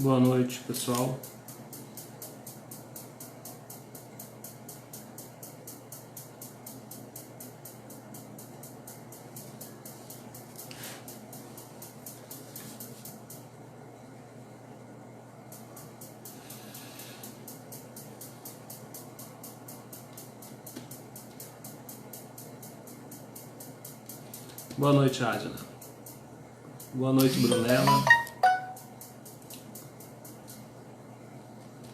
Boa noite, pessoal. Boa noite, Adna. Boa noite, Brunella.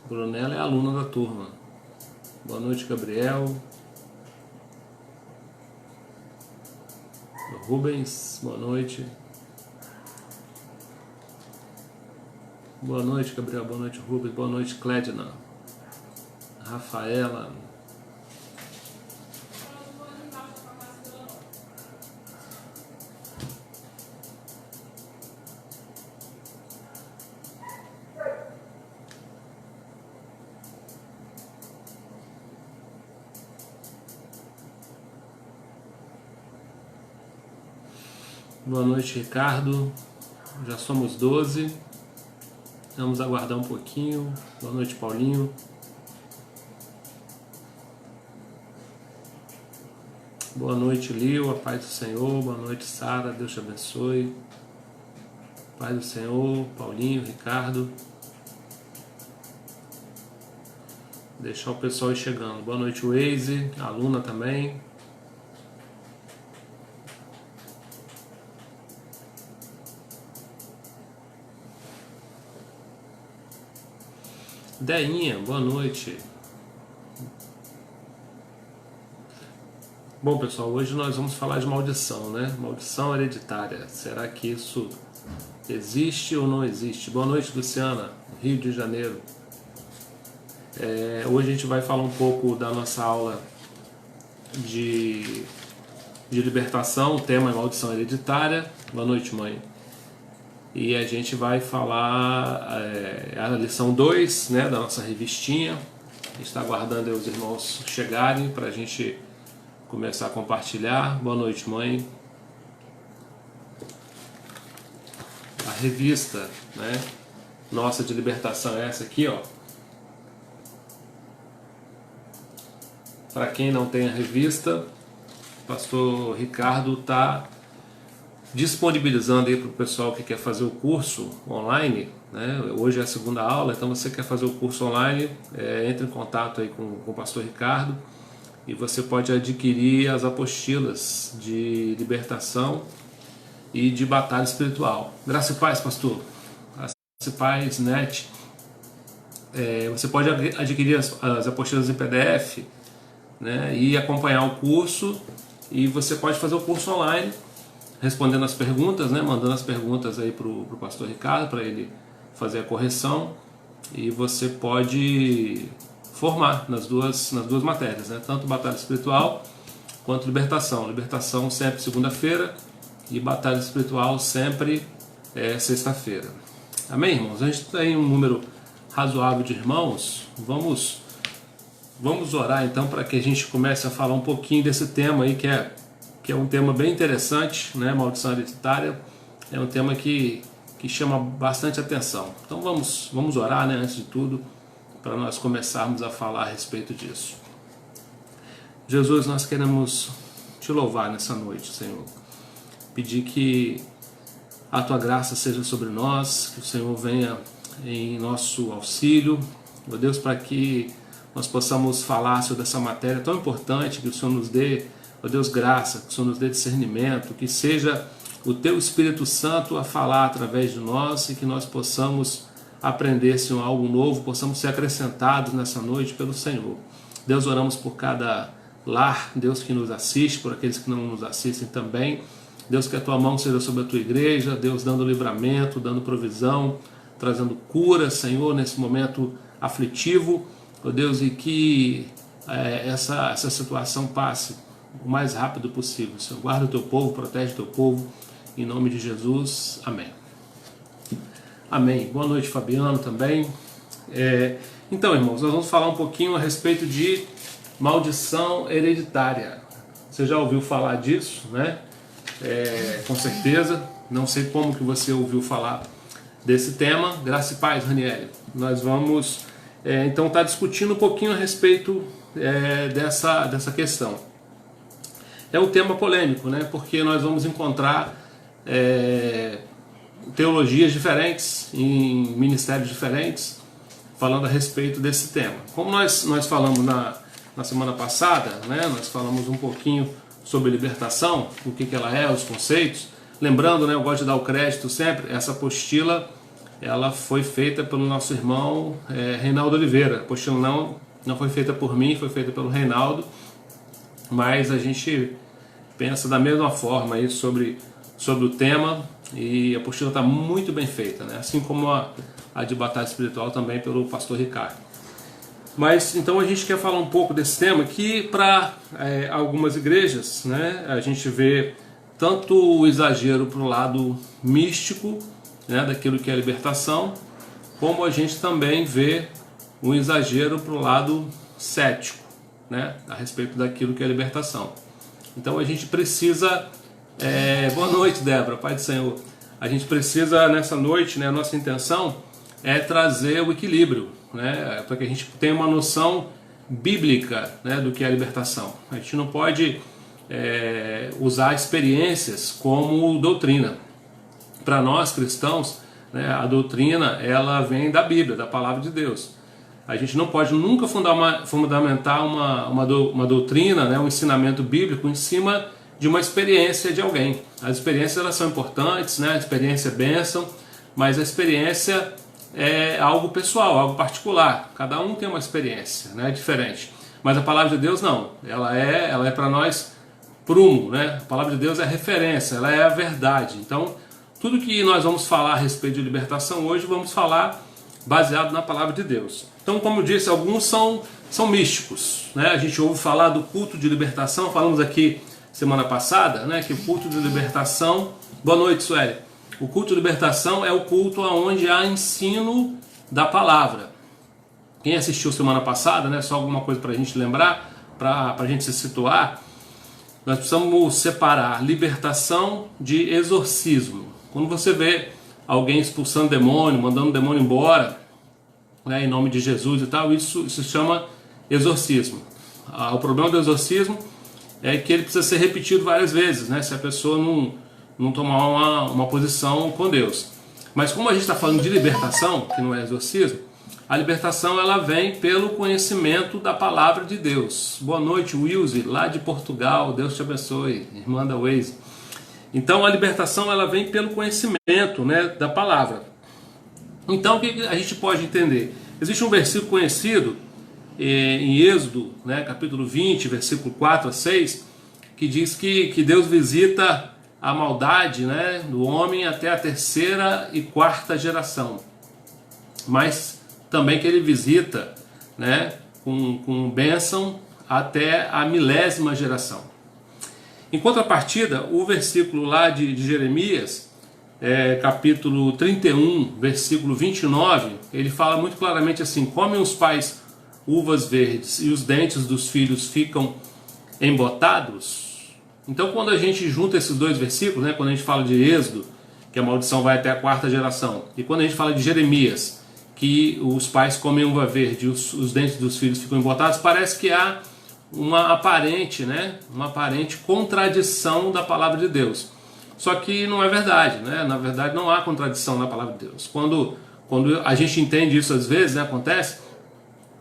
Brunella é aluna da turma. Boa noite, Gabriel. Rubens, boa noite. Boa noite, Gabriel. Boa noite, Rubens. Boa noite, Clédina. Rafaela. Boa noite, Ricardo. Já somos 12. Vamos aguardar um pouquinho. Boa noite, Paulinho. Boa noite, Lio. A paz do Senhor. Boa noite, Sara. Deus te abençoe. Paz do Senhor. Paulinho, Ricardo. Deixar o pessoal ir chegando. Boa noite, Waze. Aluna também. Deinha, boa noite. Bom, pessoal, hoje nós vamos falar de maldição, né? Maldição hereditária. Será que isso existe ou não existe? Boa noite, Luciana, Rio de Janeiro. Hoje a gente vai falar um pouco da nossa aula de libertação. O tema é maldição hereditária. Boa noite, mãe. E a gente vai falar a lição 2, né, da nossa revistinha. A gente está aguardando os irmãos chegarem para a gente começar a compartilhar. Boa noite, mãe. A revista, né, nossa de libertação é essa aqui, ó. Para quem não tem a revista, o pastor Ricardo está disponibilizando aí para o pessoal que quer fazer o curso online, né? Hoje é a segunda aula, então você quer fazer o curso online, entre em contato aí com o pastor Ricardo e você pode adquirir as apostilas de libertação e de batalha espiritual. Graça e paz, pastor. Graça e paz, net. Você pode adquirir as apostilas em PDF, né, e acompanhar o curso, e você pode fazer o curso online respondendo as perguntas, né, mandando as perguntas aí para o pastor Ricardo para ele fazer a correção, e você pode formar nas duas matérias, né, tanto batalha espiritual quanto libertação. Libertação sempre segunda-feira e batalha espiritual sempre sexta-feira. Amém, irmãos? A gente tem um número razoável de irmãos. Vamos orar então para que a gente comece a falar um pouquinho desse tema aí que é um tema bem interessante, né? Maldição hereditária é um tema que chama bastante atenção. Então vamos orar, né, antes de tudo, para nós começarmos a falar a respeito disso. Jesus, nós queremos te louvar nessa noite, Senhor. Pedir que a tua graça seja sobre nós, que o Senhor venha em nosso auxílio, ó Deus, para que nós possamos falar sobre essa matéria tão importante, que o Senhor nos dê, ó Deus, graça, que o Senhor nos dê discernimento, que seja o Teu Espírito Santo a falar através de nós e que nós possamos aprender, Senhor, algo novo, possamos ser acrescentados nessa noite pelo Senhor. Deus, oramos por cada lar, Deus, que nos assiste, por aqueles que não nos assistem também. Deus, que a Tua mão seja sobre a Tua igreja, Deus, dando livramento, dando provisão, trazendo cura, Senhor, nesse momento aflitivo, ó Deus, e que essa situação passe o mais rápido possível, Senhor. Guarda o Teu povo, protege o Teu povo, em nome de Jesus. Amém. Amém. Boa noite, Fabiano, também. Então, irmãos, nós vamos falar um pouquinho a respeito de maldição hereditária. Você já ouviu falar disso, né? Com certeza. Não sei como que você ouviu falar desse tema. Graça e paz, Ranieri. Nós vamos então estar discutindo um pouquinho a respeito dessa questão. É um tema polêmico, né? Porque nós vamos encontrar teologias diferentes em ministérios diferentes falando a respeito desse tema. Como nós falamos na semana passada, né? Nós falamos um pouquinho sobre libertação, o que ela é, os conceitos. Lembrando, né, eu gosto de dar o crédito sempre, essa apostila ela foi feita pelo nosso irmão Reinaldo Oliveira. A apostila não foi feita por mim, foi feita pelo Reinaldo, mas a gente pensa da mesma forma aí sobre o tema, e a apostila está muito bem feita, né? Assim como a de Batalha Espiritual também pelo pastor Ricardo. Mas então a gente quer falar um pouco desse tema que para algumas igrejas, né, a gente vê tanto o exagero para o lado místico, né, daquilo que é libertação, como a gente também vê um exagero para o lado cético, né, a respeito daquilo que é libertação. Então a gente precisa, boa noite, Débora, Pai do Senhor, a gente precisa nessa noite, né, a nossa intenção é trazer o equilíbrio, né, para que a gente tenha uma noção bíblica, né, do que é a libertação. A gente não pode usar experiências como doutrina. Para nós cristãos, né, a doutrina ela vem da Bíblia, da palavra de Deus. A gente não pode nunca fundamentar uma doutrina, né, um ensinamento bíblico em cima de uma experiência de alguém. As experiências elas são importantes, né, a experiência é bênção, mas a experiência é algo pessoal, algo particular. Cada um tem uma experiência, né, diferente. Mas a palavra de Deus não. Ela é para nós prumo, né? A palavra de Deus é referência, ela é a verdade. Então, tudo que nós vamos falar a respeito de libertação hoje, vamos falar baseado na palavra de Deus. Então, como eu disse, alguns são místicos, né? A gente ouve falar do culto de libertação, falamos aqui semana passada, né, que o culto de libertação... Boa noite, Sueli. O culto de libertação é o culto onde há ensino da palavra. Quem assistiu semana passada, né, só alguma coisa para a gente lembrar, para a gente se situar, nós precisamos separar libertação de exorcismo. Quando você vê alguém expulsando demônio, mandando o demônio embora, né, em nome de Jesus e tal, isso se chama exorcismo. O problema do exorcismo é que ele precisa ser repetido várias vezes, né, se a pessoa não tomar uma posição com Deus. Mas como a gente está falando de libertação, que não é exorcismo, a libertação ela vem pelo conhecimento da palavra de Deus. Boa noite, Wilze, lá de Portugal. Deus te abençoe, irmã da Waze. Então a libertação ela vem pelo conhecimento, né, da palavra. Então o que a gente pode entender? Existe um versículo conhecido em Êxodo, né, capítulo 20, versículo 4 a 6, que diz que Deus visita a maldade, né, do homem até a 3ª e 4ª geração. Mas também que ele visita, né, com bênção até a 1000ª geração. Em contrapartida, o versículo lá de Jeremias, capítulo 31, versículo 29, ele fala muito claramente assim: comem os pais uvas verdes e os dentes dos filhos ficam embotados. Então quando a gente junta esses dois versículos, né, quando a gente fala de Êxodo, que a maldição vai até a 4ª geração, e quando a gente fala de Jeremias, que os pais comem uva verde e os dentes dos filhos ficam embotados, parece que há uma aparente contradição da palavra de Deus. Só que não é verdade, né? Na verdade não há contradição na palavra de Deus. Quando a gente entende isso às vezes, né, acontece,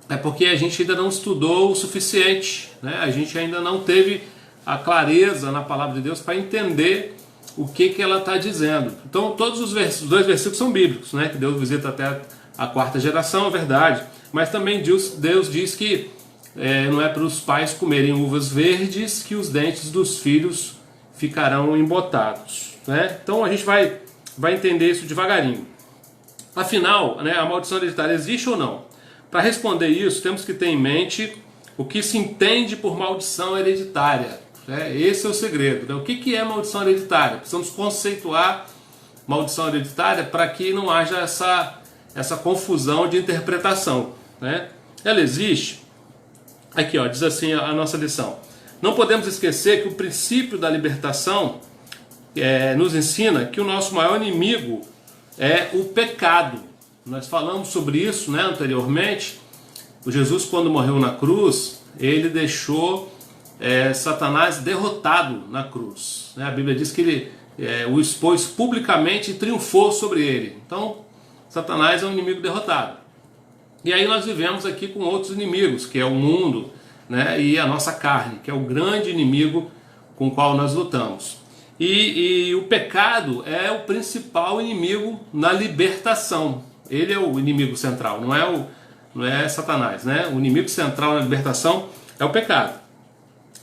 é porque a gente ainda não estudou o suficiente, né? A gente ainda não teve a clareza na palavra de Deus para entender o que ela está dizendo. Então todos os dois versículos são bíblicos, né? Que Deus visita até a 4ª geração, é verdade, mas também Deus diz que não é para os pais comerem uvas verdes que os dentes dos filhos ficarão embotados, né? Então a gente vai entender isso devagarinho. Afinal, né, a maldição hereditária existe ou não? Para responder isso, temos que ter em mente o que se entende por maldição hereditária. Esse é o segredo, né? O que é maldição hereditária? Precisamos conceituar maldição hereditária para que não haja essa confusão de interpretação, né? Ela existe. Aqui, ó, diz assim a nossa lição: não podemos esquecer que o princípio da libertação nos ensina que o nosso maior inimigo é o pecado. Nós falamos sobre isso, né, anteriormente. O Jesus, quando morreu na cruz, ele deixou Satanás derrotado na cruz. A Bíblia diz que ele o expôs publicamente e triunfou sobre ele. Então, Satanás é um inimigo derrotado. E aí nós vivemos aqui com outros inimigos, que é o mundo, né, e a nossa carne, que é o grande inimigo com o qual nós lutamos. E o pecado é o principal inimigo na libertação. Ele é o inimigo central, não é Satanás, né? O inimigo central na libertação é o pecado.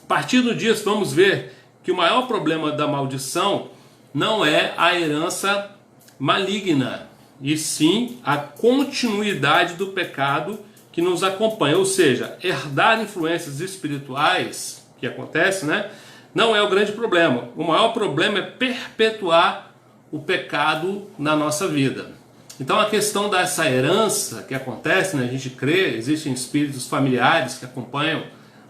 A partir disso, vamos ver que o maior problema da maldição não é a herança maligna, e sim a continuidade do pecado que nos acompanha. Ou seja, herdar influências espirituais, que acontece, né? Não é o grande problema. O maior problema é perpetuar o pecado na nossa vida. Então a questão dessa herança que acontece, né, a gente crê, existem espíritos familiares que acompanham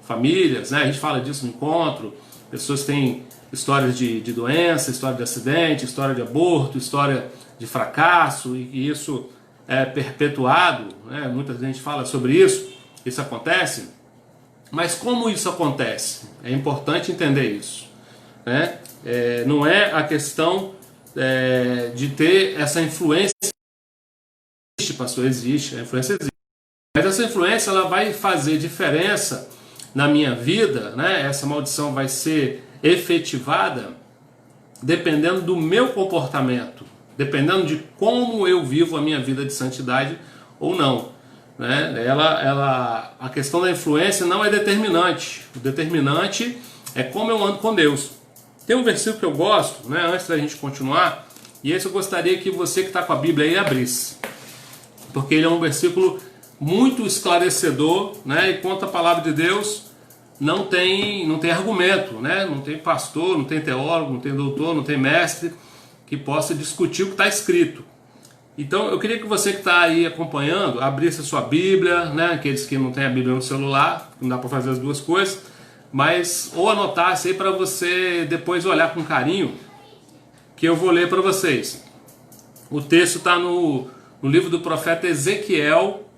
famílias, né, a gente fala disso no encontro, pessoas têm histórias de doença, história de acidente, história de aborto, história de fracasso, e isso é perpetuado, né, muita gente fala sobre isso acontece, mas como isso acontece? É importante entender isso, né? Não é a questão de ter essa influência. Pastor, existe, a influência existe. Mas essa influência ela vai fazer diferença na minha vida, né? Essa maldição vai ser efetivada dependendo do meu comportamento, dependendo de como eu vivo a minha vida de santidade ou não, né? A questão da influência não é determinante. O determinante é como eu ando com Deus. Tem um versículo que eu gosto, né? Antes da gente continuar, e esse eu gostaria que você que está com a Bíblia aí abrisse, porque ele é um versículo muito esclarecedor, né? E quanto à palavra de Deus, não tem argumento, né? Não tem pastor, não tem teólogo, não tem doutor, não tem mestre que possa discutir o que está escrito. Então eu queria que você que está aí acompanhando, abrisse a sua Bíblia, né? Aqueles que não têm a Bíblia no celular, não dá para fazer as duas coisas, mas ou anotasse aí para você depois olhar com carinho, que eu vou ler para vocês. O texto está no livro do profeta Ezequiel,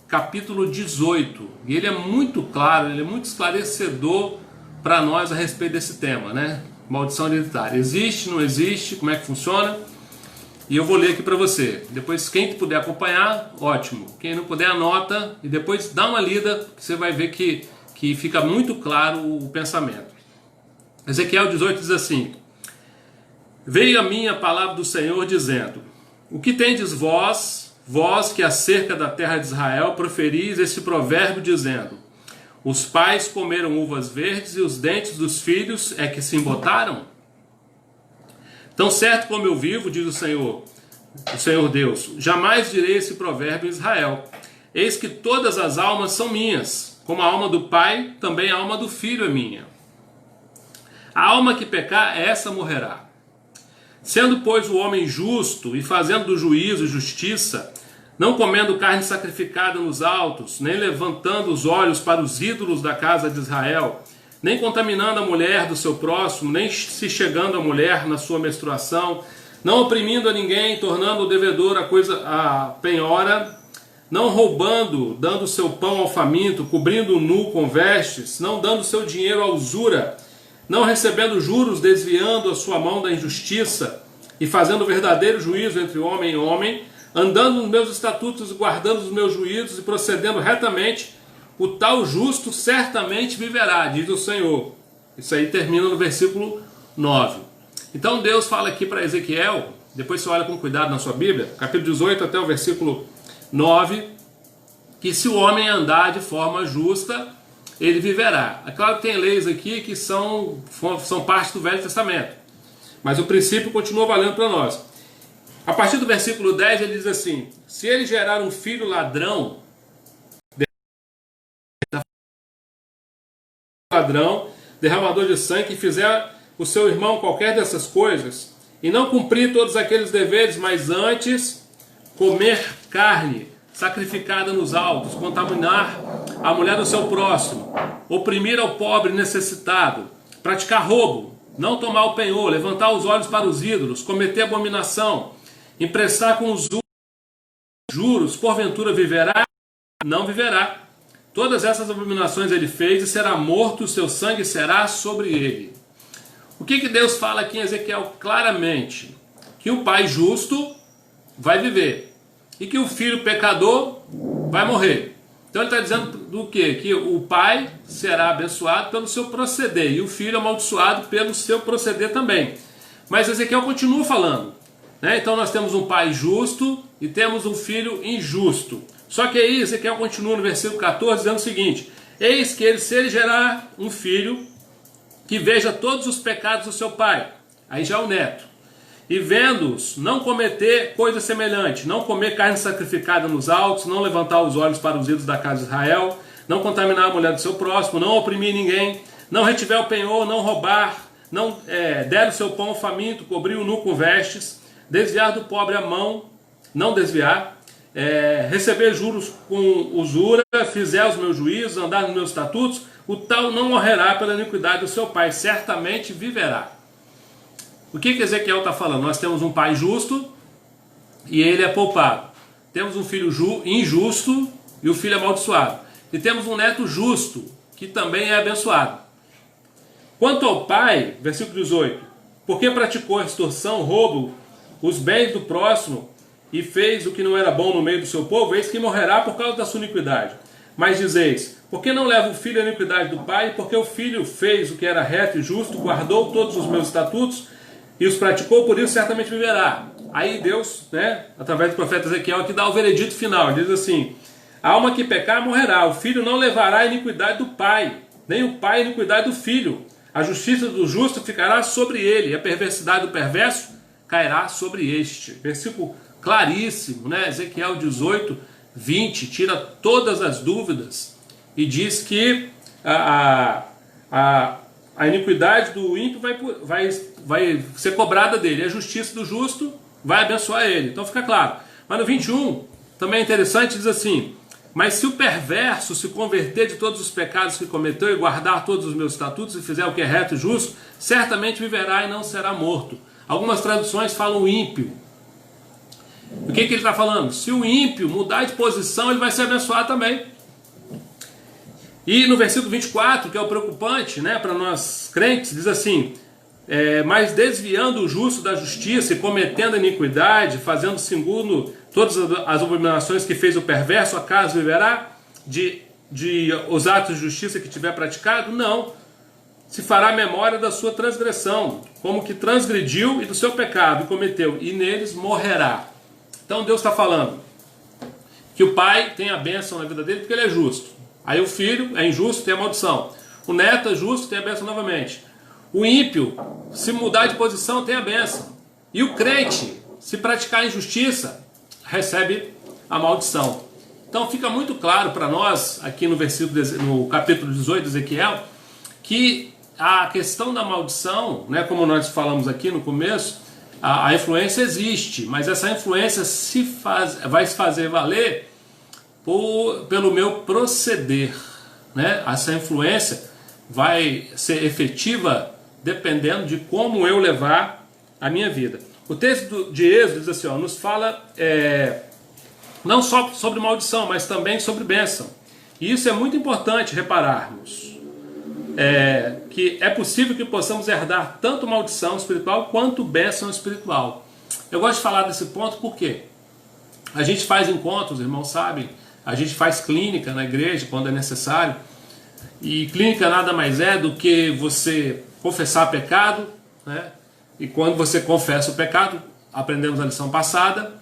capítulo 18. E ele é muito claro, ele é muito esclarecedor para nós a respeito desse tema, né? Maldição hereditária. Existe, não existe, como é que funciona? E eu vou ler aqui para você. Depois, quem puder acompanhar, ótimo. Quem não puder, anota e depois dá uma lida, que você vai ver que fica muito claro o pensamento. Ezequiel 18 diz assim: Veio a mim a palavra do Senhor dizendo: O que tendes vós que acerca da terra de Israel proferis esse provérbio dizendo: Os pais comeram uvas verdes e os dentes dos filhos é que se embotaram? Tão certo como eu vivo, diz o Senhor Deus, jamais direi esse provérbio em Israel. Eis que todas as almas são minhas, como a alma do pai, também a alma do filho é minha. A alma que pecar, essa morrerá. Sendo, pois, o homem justo e fazendo do juízo justiça, não comendo carne sacrificada nos altos, nem levantando os olhos para os ídolos da casa de Israel, nem contaminando a mulher do seu próximo, nem se chegando à mulher na sua menstruação, não oprimindo a ninguém, tornando o devedor a penhora, não roubando, dando seu pão ao faminto, cobrindo o nu com vestes, não dando seu dinheiro à usura, não recebendo juros, desviando a sua mão da injustiça e fazendo verdadeiro juízo entre homem e homem, andando nos meus estatutos e guardando os meus juízos e procedendo retamente, o tal justo certamente viverá, diz o Senhor. Isso aí termina no versículo 9. Então Deus fala aqui para Ezequiel, depois você olha com cuidado na sua Bíblia, capítulo 18 até o versículo 9, que se o homem andar de forma justa, ele viverá. É claro que tem leis aqui que são parte do Velho Testamento, mas o princípio continua valendo para nós. A partir do versículo 10 ele diz assim: se ele gerar um filho ladrão, derramador de sangue, e fizer o seu irmão qualquer dessas coisas, e não cumprir todos aqueles deveres, mas antes comer carne sacrificada nos altos, contaminar a mulher do seu próximo, oprimir ao pobre necessitado, praticar roubo, não tomar o penhor, levantar os olhos para os ídolos, cometer abominação, Emprestar com os juros, porventura viverá? Não viverá. Todas essas abominações ele fez e será morto, o seu sangue será sobre ele. O que Deus fala aqui em Ezequiel claramente? Que o pai justo vai viver e que o filho pecador vai morrer. Então ele está dizendo do quê? Que o pai será abençoado pelo seu proceder e o filho amaldiçoado pelo seu proceder também. Mas Ezequiel continua falando, né? Então nós temos um pai justo e temos um filho injusto. Só que aí Ezequiel continua no versículo 14 dizendo o seguinte: eis que ele, se ele gerar um filho que veja todos os pecados do seu pai, aí já é o neto, e vendo-os não cometer coisa semelhante, não comer carne sacrificada nos altos, não levantar os olhos para os ídolos da casa de Israel, não contaminar a mulher do seu próximo, não oprimir ninguém, não retiver o penhor, não roubar, não der o seu pão ao faminto, cobrir o nu com vestes, desviar do pobre a mão, não desviar, receber juros com usura, fizer os meus juízos, andar nos meus estatutos, o tal não morrerá pela iniquidade do seu pai, certamente viverá. O que Ezequiel está falando? Nós temos um pai justo e ele é poupado. Temos um filho injusto e o filho é amaldiçoado. E temos um neto justo que também é abençoado. Quanto ao pai, versículo 18, porque praticou extorsão, roubo, os bens do próximo e fez o que não era bom no meio do seu povo, eis que morrerá por causa da sua iniquidade. Mas dizeis, por que não leva o filho à iniquidade do pai? Porque o filho fez o que era reto e justo, guardou todos os meus estatutos e os praticou, por isso certamente viverá. Aí Deus, através do profeta Ezequiel, aqui dá o veredito final. Ele diz assim: a alma que pecar morrerá, o filho não levará a iniquidade do pai, nem o pai a iniquidade do filho. A justiça do justo ficará sobre ele, e a perversidade do perverso cairá sobre este. Versículo claríssimo, Ezequiel 18, 20, tira todas as dúvidas e diz que a iniquidade do ímpio vai ser cobrada dele, a justiça do justo vai abençoar ele. Então fica claro. Mas no 21, também é interessante, diz assim: mas se o perverso se converter de todos os pecados que cometeu e guardar todos os meus estatutos e fizer o que é reto e justo, certamente viverá e não será morto. Algumas traduções falam ímpio. O que ele está falando? Se o ímpio mudar de posição, ele vai ser abençoado também. E no versículo 24, que é o preocupante para nós crentes, diz assim: mas desviando o justo da justiça e cometendo a iniquidade, fazendo segundo todas as abominações que fez o perverso, acaso viverá de os atos de justiça que tiver praticado? Não. Se fará memória da sua transgressão, como que transgrediu, e do seu pecado e cometeu, e neles morrerá. Então Deus está falando que o pai tem a bênção na vida dele porque ele é justo. Aí o filho é injusto, tem a maldição. O neto é justo, tem a bênção novamente. O ímpio, se mudar de posição, tem a bênção. E o crente, se praticar a injustiça, recebe a maldição. Então fica muito claro para nós, aqui no capítulo 18 de Ezequiel, que a questão da maldição, como nós falamos aqui no começo, a influência existe, mas essa influência vai se fazer valer pelo meu proceder. Essa influência vai ser efetiva dependendo de como eu levar a minha vida. O texto de Êxodo diz assim, nos fala não só sobre maldição, mas também sobre bênção. E isso é muito importante repararmos. Que é possível que possamos herdar tanto maldição espiritual quanto bênção espiritual. Eu gosto de falar desse ponto porque a gente faz encontros, irmãos sabem, a gente faz clínica na igreja quando é necessário, e clínica nada mais é do que você confessar pecado, e quando você confessa o pecado, aprendemos na lição passada,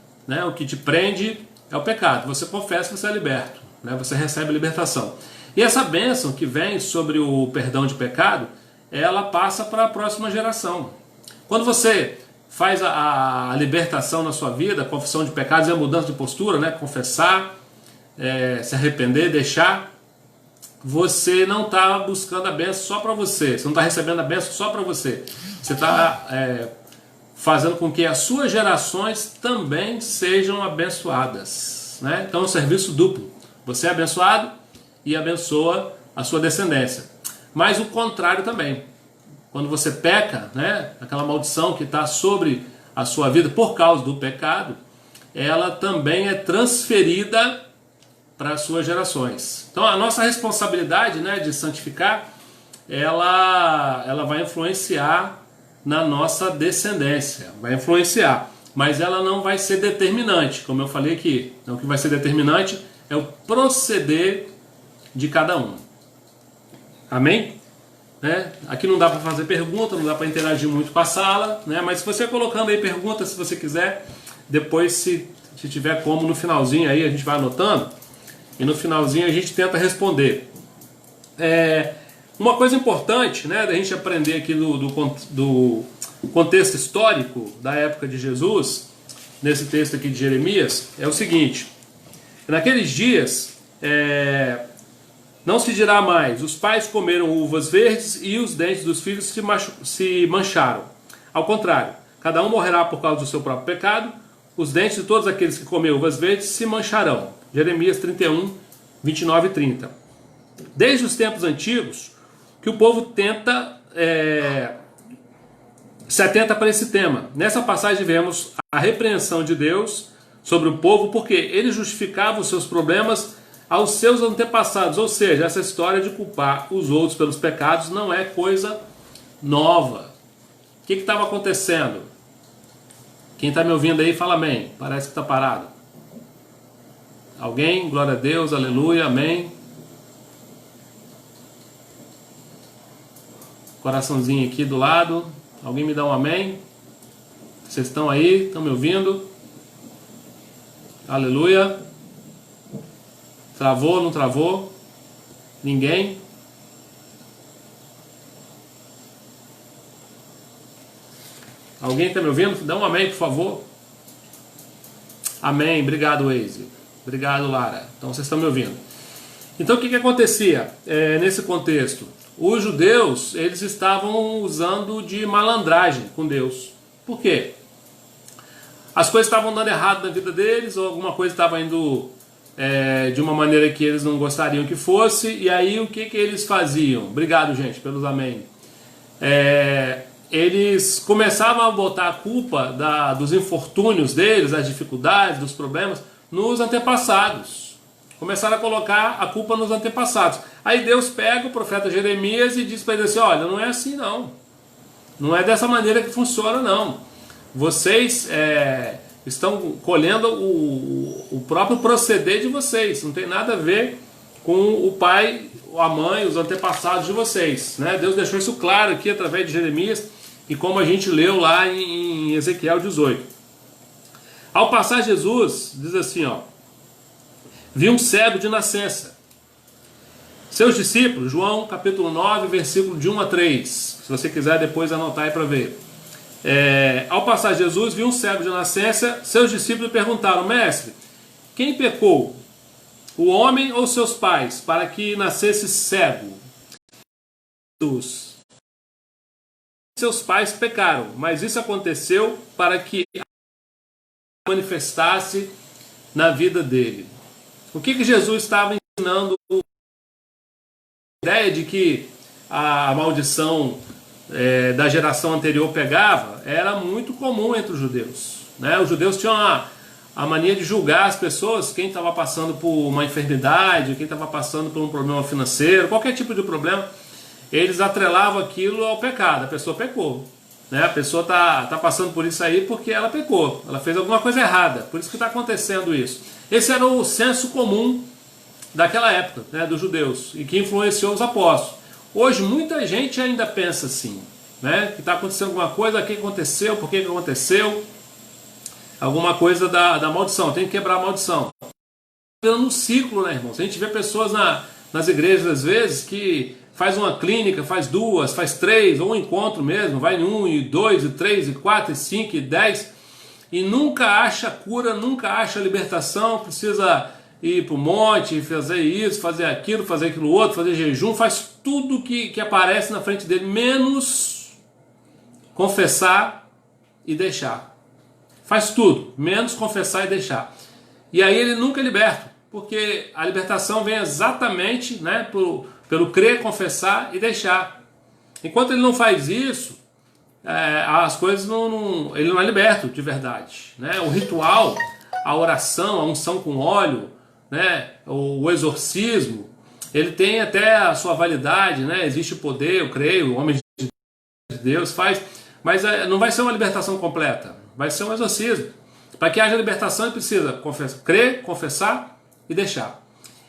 o que te prende é o pecado, você confessa, você é liberto, você recebe a libertação. E essa bênção que vem sobre o perdão de pecado, ela passa para a próxima geração. Quando você faz a libertação na sua vida, a confissão de pecados é a mudança de postura, confessar, se arrepender, deixar, você não está buscando a bênção só para você, você não está recebendo a bênção só para você, você está fazendo com que as suas gerações também sejam abençoadas. Então é um serviço duplo, você é abençoado e abençoa a sua descendência. Mas o contrário também. Quando você peca, aquela maldição que está sobre a sua vida por causa do pecado, ela também é transferida para as suas gerações. Então a nossa responsabilidade, né, de santificar, ela vai influenciar na nossa descendência, vai influenciar, mas ela não vai ser determinante, como eu falei aqui. Então, o que vai ser determinante é o proceder de cada um. Amém? Né? Aqui não dá para fazer pergunta, não dá para interagir muito com a sala, né? Mas se você colocando aí pergunta, se você quiser, depois se tiver como, no finalzinho aí a gente vai anotando, e no finalzinho a gente tenta responder. Uma coisa importante, né, da gente aprender aqui do contexto histórico da época de Jesus, nesse texto aqui de Jeremias, é o seguinte: naqueles dias não se dirá mais, os pais comeram uvas verdes e os dentes dos filhos se mancharam. Ao contrário, cada um morrerá por causa do seu próprio pecado, os dentes de todos aqueles que comem uvas verdes se mancharão. Jeremias 31, 29 e 30. Desde os tempos antigos, que o povo se atenta para esse tema. Nessa passagem vemos a repreensão de Deus sobre o povo, porque ele justificava os seus problemas aos seus antepassados. Ou seja, essa história de culpar os outros pelos pecados não é coisa nova. O que estava acontecendo? Quem está me ouvindo aí, fala amém. Parece que está parado. Alguém? Glória a Deus, aleluia, amém. Coraçãozinho aqui do lado. Alguém me dá um amém? Vocês estão aí? Estão me ouvindo? Aleluia. Travou, não travou? Ninguém? Alguém está me ouvindo? Dá um amém, por favor. Amém. Obrigado, Waze. Obrigado, Lara. Então vocês estão me ouvindo. Então o que acontecia nesse contexto? Os judeus, eles estavam usando de malandragem com Deus. Por quê? As coisas estavam dando errado na vida deles, ou alguma coisa estava indo de uma maneira que eles não gostariam que fosse, e aí o que eles faziam? Obrigado, gente, pelos amém. Eles começavam a botar a culpa dos infortúnios deles, das dificuldades, dos problemas, nos antepassados. Começaram a colocar a culpa nos antepassados. Aí Deus pega o profeta Jeremias e diz para ele assim: olha, não é assim não. Não é dessa maneira que funciona não. Vocês estão colhendo o próprio proceder de vocês. Não tem nada a ver com o pai, a mãe, os antepassados de vocês, né? Deus deixou isso claro aqui através de Jeremias e como a gente leu lá em Ezequiel 18. Ao passar Jesus, diz assim, ó: vi um cego de nascença. Seus discípulos, João capítulo 9, versículo de 1 a 3. Se você quiser depois anotar aí para ver. Ao passar Jesus, viu um cego de nascença. Seus discípulos perguntaram: mestre, quem pecou? O homem ou seus pais, para que nascesse cego? Jesus: seus pais pecaram, mas isso aconteceu para que manifestasse na vida dele. O que Jesus estava ensinando? A ideia de que a maldição da geração anterior pegava era muito comum entre os judeus, né? Os judeus tinham a mania de julgar as pessoas, quem estava passando por uma enfermidade, quem estava passando por um problema financeiro, qualquer tipo de problema, eles atrelavam aquilo ao pecado. A pessoa pecou, né? A pessoa está passando por isso aí porque ela pecou, ela fez alguma coisa errada, por isso que está acontecendo isso. Esse era o senso comum daquela época, né, dos judeus, e que influenciou os apóstolos. Hoje muita gente ainda pensa assim, né, que está acontecendo alguma coisa, o que aconteceu, por que aconteceu, alguma coisa da maldição, tem que quebrar a maldição. Virando um ciclo, né, irmãos? A gente vê pessoas nas igrejas às vezes que faz uma clínica, faz duas, faz três, ou um encontro mesmo, vai em 1, e 2, e 3, e 4, e 5, e 10, e nunca acha cura, nunca acha libertação, precisa ir para o monte, fazer isso, fazer aquilo outro, fazer jejum, faz tudo que aparece na frente dele, menos confessar e deixar. Faz tudo, menos confessar e deixar. E aí ele nunca é liberto, porque a libertação vem exatamente, né, pelo crer, confessar e deixar. Enquanto ele não faz isso, as coisas ele não é liberto de verdade, né? O ritual, a oração, a unção com óleo, né? O exorcismo, ele tem até a sua validade, né? Existe poder, eu creio, o homem de Deus faz, mas não vai ser uma libertação completa, vai ser um exorcismo. Para que haja libertação, ele precisa crer, confessar e deixar.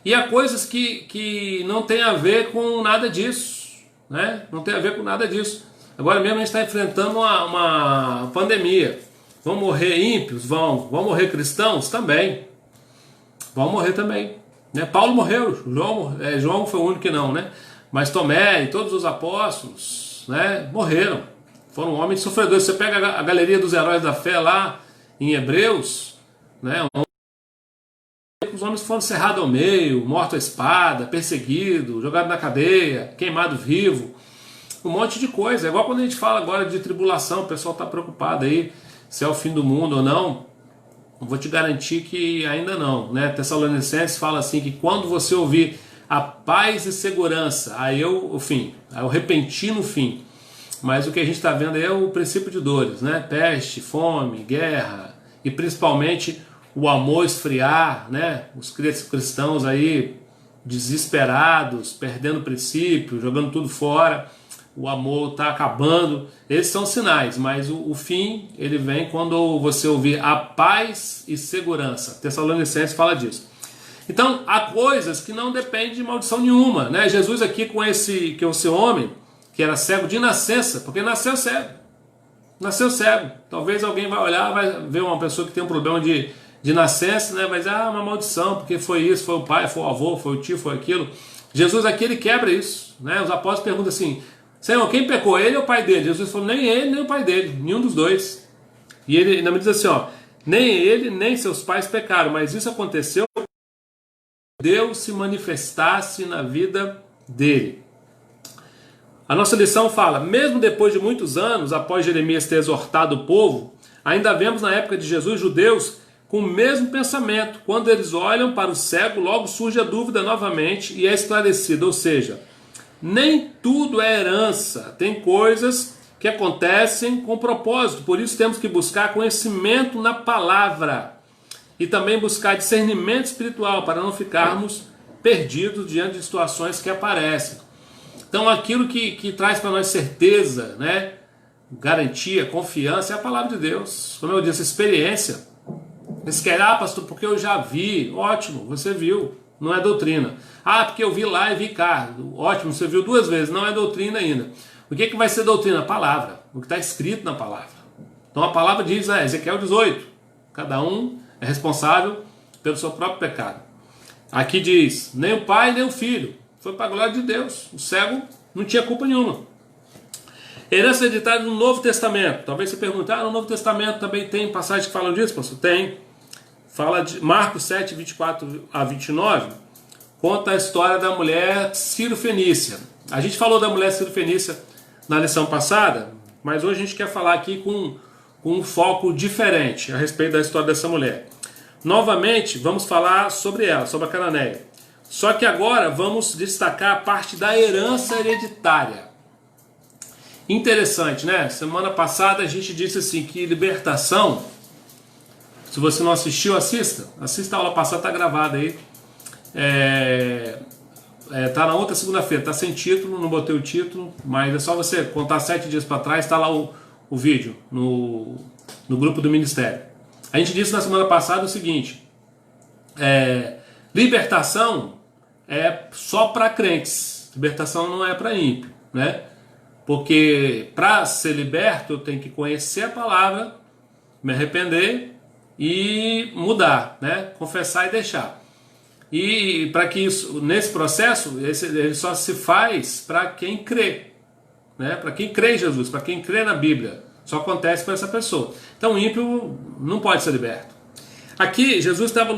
E há coisas que não tem a ver com nada disso, né? Não tem a ver com nada disso. Agora mesmo a gente está enfrentando uma pandemia. Vão morrer ímpios? Vão morrer cristãos? Também. Vão morrer também, né? Paulo morreu, João foi o único que não, né? Mas Tomé e todos os apóstolos, né, morreram. Foram homens sofredores. Você pega a galeria dos heróis da fé lá em Hebreus, né? Os homens foram cerrados ao meio, mortos à espada, perseguidos, jogados na cadeia, queimados vivos, um monte de coisa. É igual quando a gente fala agora de tribulação, o pessoal está preocupado aí se é o fim do mundo ou não. Eu vou te garantir que ainda não, né? Tessalonicenses fala assim que quando você ouvir a paz e segurança, aí é o fim, é o repentino fim. Mas o que a gente está vendo aí é o princípio de dores, né? Peste, fome, guerra e principalmente o amor esfriar, né? Os cristãos aí desesperados, perdendo o princípio, jogando tudo fora, o amor está acabando. Esses são sinais, mas o fim ele vem quando você ouvir a paz e segurança. Tessalonicenses fala disso. Então há coisas que não dependem de maldição nenhuma, né? Jesus aqui com esse homem que era cego de nascença, porque nasceu cego. Nasceu cego. Talvez alguém vai olhar, vai ver uma pessoa que tem um problema de nascença, né? Vai dizer, uma maldição, porque foi isso, foi o pai, foi o avô, foi o tio, foi aquilo. Jesus aqui, ele quebra isso, né? Os apóstolos perguntam assim, Senhor, quem pecou, ele ou o pai dele? Jesus falou, nem ele, nem o pai dele, nenhum dos dois. E ele ainda me diz assim, nem ele, nem seus pais pecaram, mas isso aconteceu para que Deus se manifestasse na vida dele. A nossa lição fala, mesmo depois de muitos anos, após Jeremias ter exortado o povo, ainda vemos na época de Jesus judeus com o mesmo pensamento. Quando eles olham para o cego, logo surge a dúvida novamente e é esclarecida. Ou seja, nem tudo é herança. Tem coisas que acontecem com propósito. Por isso temos que buscar conhecimento na palavra e também buscar discernimento espiritual para não ficarmos perdidos diante de situações que aparecem. Então aquilo que traz para nós certeza, né, garantia, confiança é a palavra de Deus. Como eu disse, experiência. Eles querem, pastor, porque eu já vi. Ótimo, você viu, não é doutrina. Porque eu vi lá e vi cá. Ótimo, você viu 2 vezes, não é doutrina ainda. O que vai ser doutrina? A palavra, o que está escrito na palavra. Então a palavra diz, Ezequiel 18, cada um é responsável pelo seu próprio pecado. Aqui diz, nem o pai nem o filho. Foi para a glória de Deus. O cego não tinha culpa nenhuma. Herança hereditária no Novo Testamento. Talvez você pergunte, no Novo Testamento também tem passagens que falam disso, pastor? Tem. Fala de Marcos 7, 24 a 29, conta a história da mulher Ciro-Fenícia. A gente falou da mulher Ciro-Fenícia na lição passada, mas hoje a gente quer falar aqui com um foco diferente a respeito da história dessa mulher. Novamente, vamos falar sobre ela, sobre a cananeia. Só que agora vamos destacar a parte da herança hereditária. Interessante, né? Semana passada a gente disse assim que libertação, se você não assistiu, assista a aula passada, está gravada aí. Tá na outra segunda-feira, tá sem título, não botei o título, mas é só você contar 7 dias para trás, está lá o vídeo no grupo do Ministério. A gente disse na semana passada o seguinte, libertação é só para crentes, libertação não é para ímpio, né? Porque para ser liberto eu tenho que conhecer a palavra, me arrepender e mudar, né? Confessar e deixar. E para que isso, nesse processo, ele só se faz para quem crê, né? Para quem crê em Jesus, para quem crê na Bíblia, só acontece para essa pessoa. Então o ímpio não pode ser liberto. Aqui Jesus estava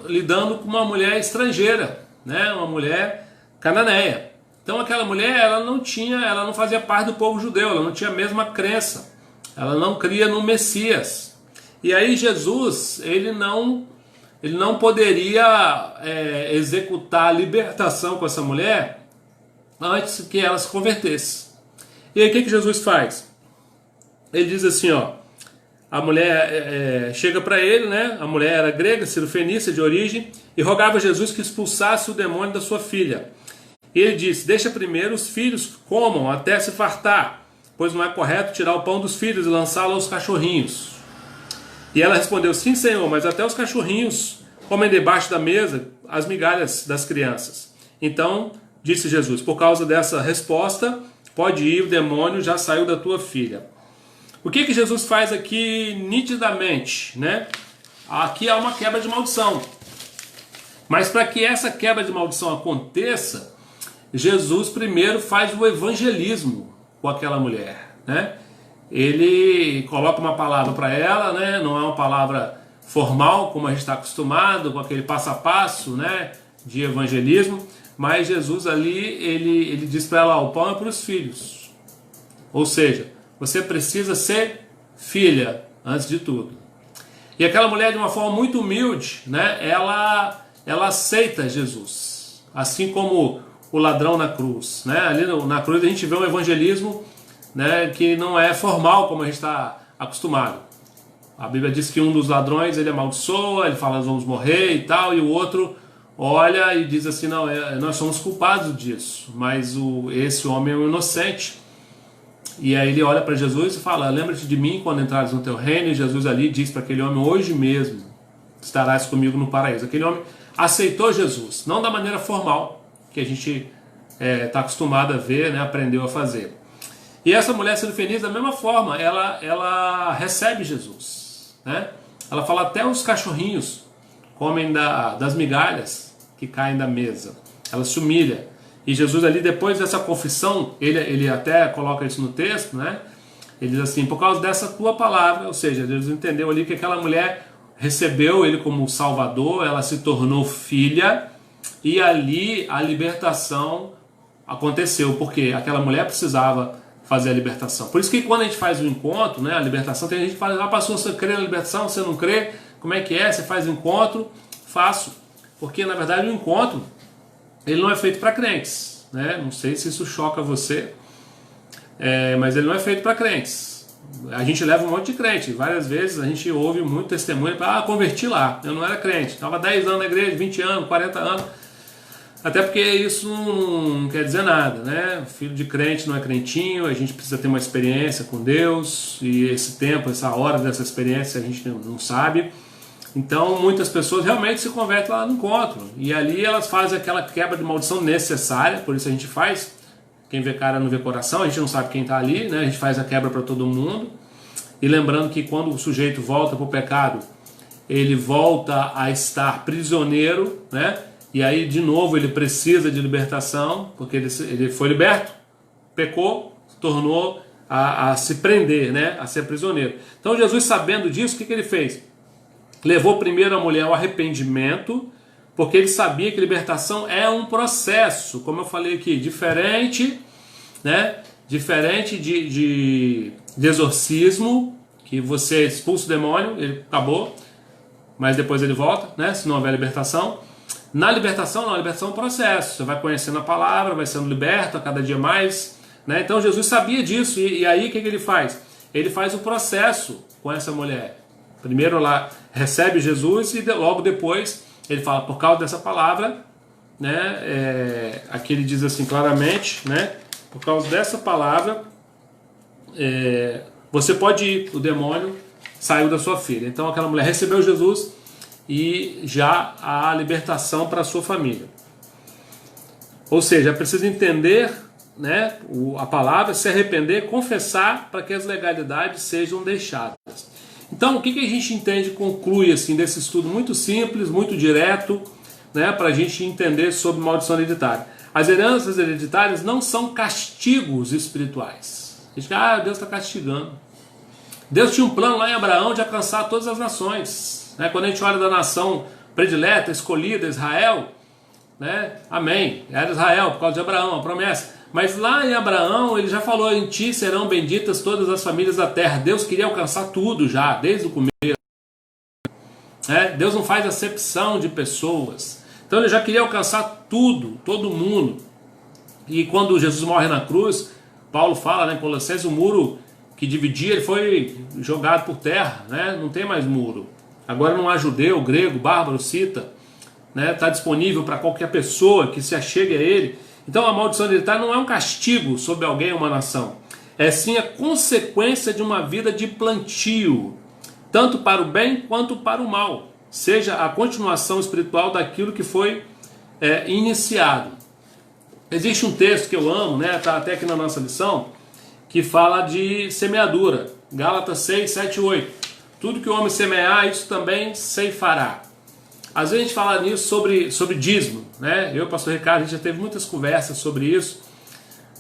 lidando com uma mulher estrangeira, né? Uma mulher cananeia. Então aquela mulher, ela não fazia parte do povo judeu, ela não tinha a mesma crença, ela não cria no Messias. E aí Jesus, ele não poderia executar a libertação com essa mulher antes que ela se convertesse. E aí o que Jesus faz? ele diz assim, ó, a mulher chega para ele, né? A mulher era grega, cirofenícia de origem, e rogava a Jesus que expulsasse o demônio da sua filha. E ele disse: deixa primeiro os filhos comam até se fartar, pois não é correto tirar o pão dos filhos e lançá-lo aos cachorrinhos. E ela respondeu: sim, Senhor, mas até os cachorrinhos comem debaixo da mesa as migalhas das crianças. Então disse Jesus: por causa dessa resposta, pode ir, o demônio já saiu da tua filha. O que Jesus faz aqui nitidamente, né? Aqui há uma quebra de maldição. Mas para que essa quebra de maldição aconteça, Jesus primeiro faz o evangelismo com aquela mulher, né? Ele coloca uma palavra para ela, né? Não é uma palavra formal, como a gente está acostumado, com aquele passo a passo, né? De evangelismo, mas Jesus ali, ele diz para ela: o pão é para os filhos. Ou seja, você precisa ser filha, antes de tudo. E aquela mulher, de uma forma muito humilde, né? Ela aceita Jesus, assim como o ladrão na cruz, né? Ali na cruz a gente vê um evangelismo, né, que não é formal como a gente está acostumado. A Bíblia diz que um dos ladrões ele amaldiçoa, ele fala: nós vamos morrer e tal, e o outro olha e diz assim: não, nós somos culpados disso, mas esse homem é um inocente. E aí ele olha para Jesus e fala: lembra-te de mim quando entrares no teu reino. E Jesus ali diz para aquele homem: hoje mesmo estarás comigo no paraíso. Aquele homem aceitou Jesus, não da maneira formal que a gente está acostumado a ver, né, aprendeu a fazer. E essa mulher sendo feliz da mesma forma, ela recebe Jesus, né? Ela fala: até os cachorrinhos comem das migalhas que caem da mesa. Ela se humilha. E Jesus ali, depois dessa confissão, ele até coloca isso no texto, né? Ele diz assim: por causa dessa tua palavra, ou seja, Jesus entendeu ali que aquela mulher recebeu ele como Salvador, ela se tornou filha, e ali a libertação aconteceu, porque aquela mulher precisava fazer a libertação. Por isso que quando a gente faz o encontro, né, a libertação, tem gente que fala: ah, pastor, você crê na libertação, você não crê? Como é que é? Você faz o encontro? Faço. Porque na verdade o encontro, ele não é feito para crentes, né? Não sei se isso choca você, mas ele não é feito para crentes. A gente leva um monte de crente, várias vezes a gente ouve muito testemunho: ah, converti lá, eu não era crente, estava 10 anos na igreja, 20 anos, 40 anos. Até porque isso não quer dizer nada, né? Filho de crente não é crentinho, a gente precisa ter uma experiência com Deus, e esse tempo, essa hora dessa experiência a gente não sabe. Então muitas pessoas realmente se convertem lá no encontro, e ali elas fazem aquela quebra de maldição necessária, por isso a gente faz. Quem vê cara não vê coração, a gente não sabe quem está ali, né? A gente faz a quebra para todo mundo. E lembrando que quando o sujeito volta para o pecado, ele volta a estar prisioneiro, né? E aí de novo ele precisa de libertação, porque ele foi liberto, pecou, tornou a se prender, né? A ser prisioneiro. Então Jesus, sabendo disso, o que ele fez? Levou primeiro a mulher ao arrependimento, porque ele sabia que libertação é um processo, como eu falei aqui, diferente, né? Diferente de exorcismo, que você expulsa o demônio, ele acabou, mas depois ele volta, né? Se não houver libertação. Na libertação, não, a libertação é um processo. Você vai conhecendo a palavra, vai sendo liberto a cada dia mais, né? Então Jesus sabia disso, e aí o que ele faz? Ele faz o processo com essa mulher. Primeiro ela recebe Jesus e logo depois ele fala: por causa dessa palavra, né? Aqui ele diz assim claramente, né? Por causa dessa palavra, você pode ir, o demônio saiu da sua filha. Então aquela mulher recebeu Jesus e já há libertação para a sua família. Ou seja, precisa entender, né, a palavra, se arrepender, confessar, para que as legalidades sejam deixadas. Então, o que a gente entende, conclui assim, desse estudo muito simples, muito direto, né, para a gente entender sobre maldição hereditária? As heranças hereditárias não são castigos espirituais. A gente diz: Deus está castigando. Deus tinha um plano lá em Abraão de alcançar todas as nações. Né? Quando a gente olha da nação predileta, escolhida, Israel, né? Amém, era Israel por causa de Abraão, a promessa. Mas lá em Abraão ele já falou: em ti serão benditas todas as famílias da terra. Deus queria alcançar tudo já, desde o começo. Deus não faz acepção de pessoas. Então ele já queria alcançar tudo, todo mundo. E quando Jesus morre na cruz, Paulo fala, né, em Colossenses: o muro que dividia, ele foi jogado por terra, né? Não tem mais muro. Agora não há judeu, grego, bárbaro, cita, né? Está disponível para qualquer pessoa que se achegue a ele. Então a maldição hereditária não é um castigo sobre alguém ou uma nação, é sim a consequência de uma vida de plantio, tanto para o bem quanto para o mal, seja a continuação espiritual daquilo que foi iniciado. Existe um texto que eu amo, né? Está até aqui na nossa lição, que fala de semeadura. Gálatas 6, 7 e 8. Tudo que o homem semear, isso também ceifará. Às vezes a gente fala nisso sobre dízimo, né? Eu e o pastor Ricardo, a gente já teve muitas conversas sobre isso,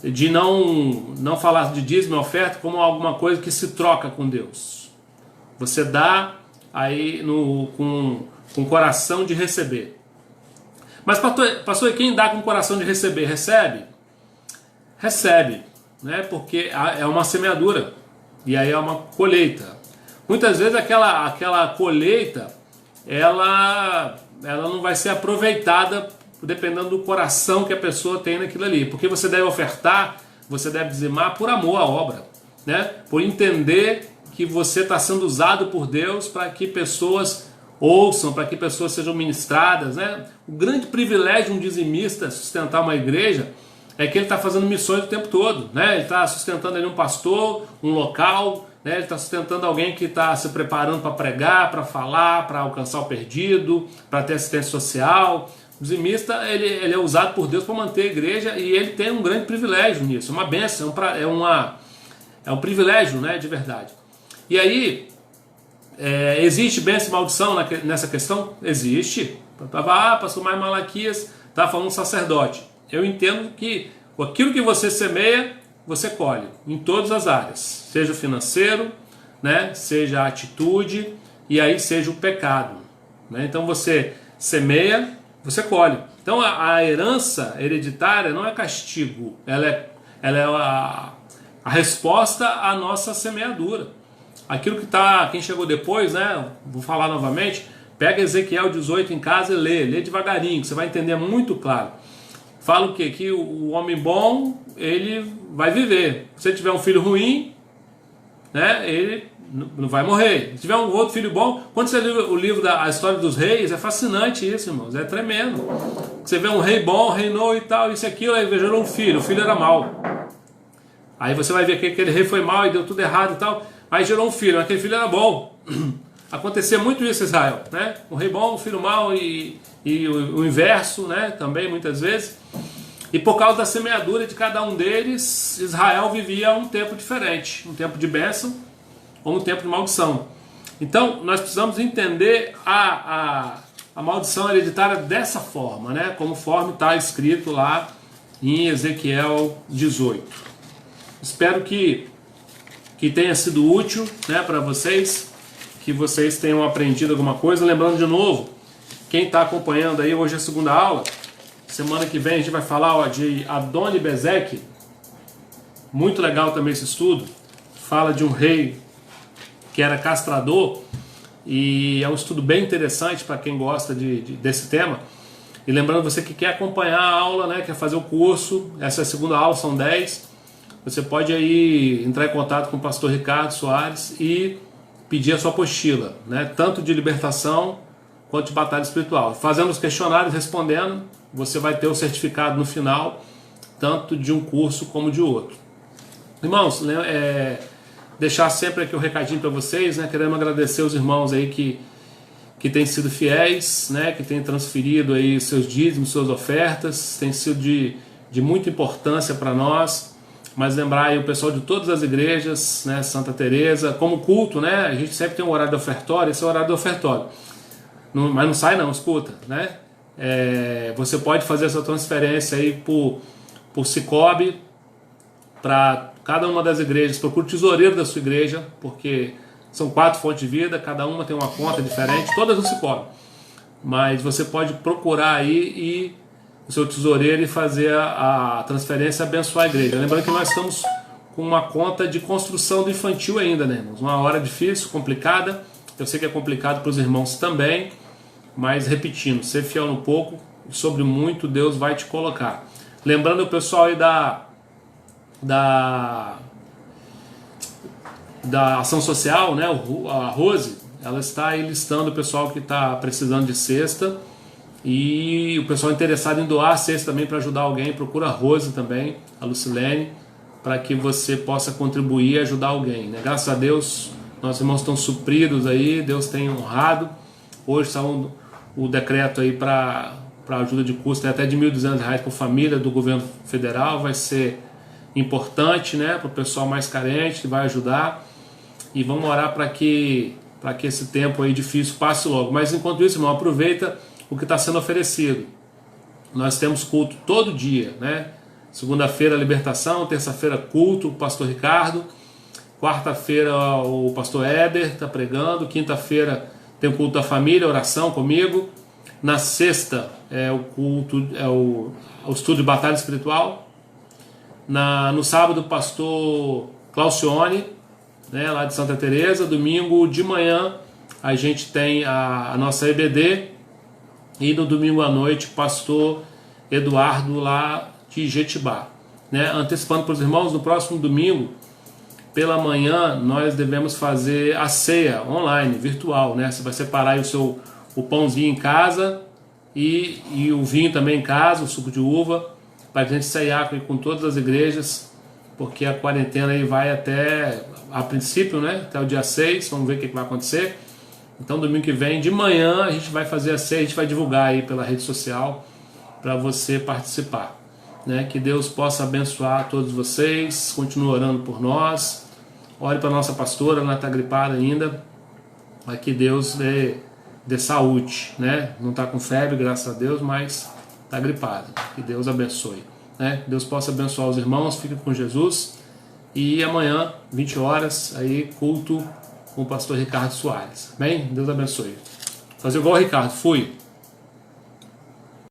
de não falar de dízimo e oferta como alguma coisa que se troca com Deus. Você dá aí com coração de receber. Mas pastor, quem dá com coração de receber, recebe? Recebe, né? Porque é uma semeadura e aí é uma colheita. Muitas vezes aquela colheita ela não vai ser aproveitada dependendo do coração que a pessoa tem naquilo ali, porque você deve ofertar, você deve dizimar por amor à obra, né? Por entender que você está sendo usado por Deus para que pessoas ouçam, para que pessoas sejam ministradas, né? O grande privilégio de um dizimista sustentar uma igreja é que ele está fazendo missões o tempo todo, né? Ele está sustentando ali um pastor, um local, né? Ele está sustentando alguém que está se preparando para pregar, para falar, para alcançar o perdido, para ter assistência social. O dizimista ele é usado por Deus para manter a igreja e ele tem um grande privilégio nisso, uma bênção, é um privilégio, né, de verdade. E aí, existe bênção e maldição nessa questão? Existe. Pastor Maio Malaquias está falando sacerdote. Eu entendo que aquilo que você semeia, você colhe, em todas as áreas, seja o financeiro, né, seja a atitude, e aí seja o pecado, né? Então você semeia, você colhe. Então a herança hereditária não é castigo, ela é a resposta à nossa semeadura. Aquilo quem chegou depois, né, vou falar novamente, pega Ezequiel 18 em casa e lê devagarinho, que você vai entender muito claro. Fala o quê? Que o homem bom, ele vai viver. Se ele tiver um filho ruim, né, ele não vai morrer. Se tiver um outro filho bom, quando você lê o livro da História dos Reis, é fascinante isso, irmãos, é tremendo. Você vê um rei bom, reinou e tal, isso e aquilo, aí gerou um filho, o filho era mau. Aí você vai ver que aquele rei foi mau e deu tudo errado e tal, aí gerou um filho, aquele filho era bom. Acontecia muito isso em Israel, né? Um rei bom, um filho mau e o inverso, né? Também muitas vezes. E por causa da semeadura de cada um deles, Israel vivia um tempo diferente, um tempo de bênção ou um tempo de maldição. Então nós precisamos entender a maldição hereditária dessa forma, né? Conforme está escrito lá em Ezequiel 18. Espero que tenha sido útil, né, para vocês, que vocês tenham aprendido alguma coisa. Lembrando de novo, quem está acompanhando aí, hoje é a segunda aula, semana que vem a gente vai falar de Adoni-Bezek, muito legal também esse estudo, fala de um rei que era castrador, e é um estudo bem interessante para quem gosta desse tema. E lembrando você que quer acompanhar a aula, né, quer fazer o curso, essa é a segunda aula, são 10, você pode aí entrar em contato com o pastor Ricardo Soares e pedir a sua apostila, né, tanto de libertação quanto de batalha espiritual. Fazendo os questionários, respondendo, você vai ter o certificado no final, tanto de um curso como de outro. Irmãos, deixar sempre aqui o recadinho para vocês, né, queremos agradecer os irmãos aí que têm sido fiéis, né, que têm transferido aí seus dízimos, suas ofertas, tem sido de muita importância para nós. Mas lembrar aí o pessoal de todas as igrejas, né, Santa Teresa, como culto, né, a gente sempre tem um horário de ofertório, esse é o horário de ofertório. Mas não sai não, escuta, né? Você pode fazer essa transferência aí por Sicoob para cada uma das igrejas. Procure o tesoureiro da sua igreja, porque são 4 fontes de vida, cada uma tem uma conta diferente, todas no Sicoob. Mas você pode procurar aí e o seu tesoureiro e fazer a transferência e abençoar a igreja. Lembrando que nós estamos com uma conta de construção do infantil ainda, né, irmãos? Uma hora difícil, complicada. Eu sei que é complicado para os irmãos também, mas repetindo, ser fiel no pouco, sobre muito Deus vai te colocar. Lembrando o pessoal aí da ação social, né, a Rose, ela está aí listando o pessoal que está precisando de cesta, e o pessoal interessado em doar cesta também para ajudar alguém, procura a Rose também, a Lucilene, para que você possa contribuir e ajudar alguém, né? Graças a Deus, nossos irmãos estão supridos aí, Deus tem honrado. Hoje saiu o decreto aí para ajuda de custo até de R$ 1.200 por família do governo federal, vai ser importante, né, para o pessoal mais carente, que vai ajudar, e vamos orar para que esse tempo aí difícil passe logo. Mas enquanto isso, irmão, aproveita o que está sendo oferecido. Nós temos culto todo dia, né? Segunda-feira libertação, terça-feira culto, o pastor Ricardo, quarta-feira o pastor Éber está pregando, quinta-feira tem o culto da família, oração comigo, na sexta é o culto, o estudo de batalha espiritual, no sábado o pastor Claucione, né, lá de Santa Teresa, domingo de manhã a gente tem a nossa EBD, e no domingo à noite o pastor Eduardo lá de Jetibá, né? Antecipando para os irmãos, no próximo domingo pela manhã nós devemos fazer a ceia online, virtual, né? Você vai separar aí o pãozinho em casa e o vinho também em casa, o suco de uva, para a gente ceiar com todas as igrejas, porque a quarentena aí vai até, a princípio, né, até o dia 6, vamos ver o que vai acontecer. Então domingo que vem, de manhã, a gente vai fazer a ceia, a gente vai divulgar aí pela rede social para você participar, né? Que Deus possa abençoar todos vocês, continue orando por nós, ore para nossa pastora, ela está gripada ainda, para que Deus dê saúde, né? Não está com febre, graças a Deus, mas está gripada, que Deus abençoe, né? Deus possa abençoar os irmãos, fique com Jesus, e amanhã, 20 horas, aí culto com o pastor Ricardo Soares, bem? Deus abençoe. Fazer igual o Ricardo, fui.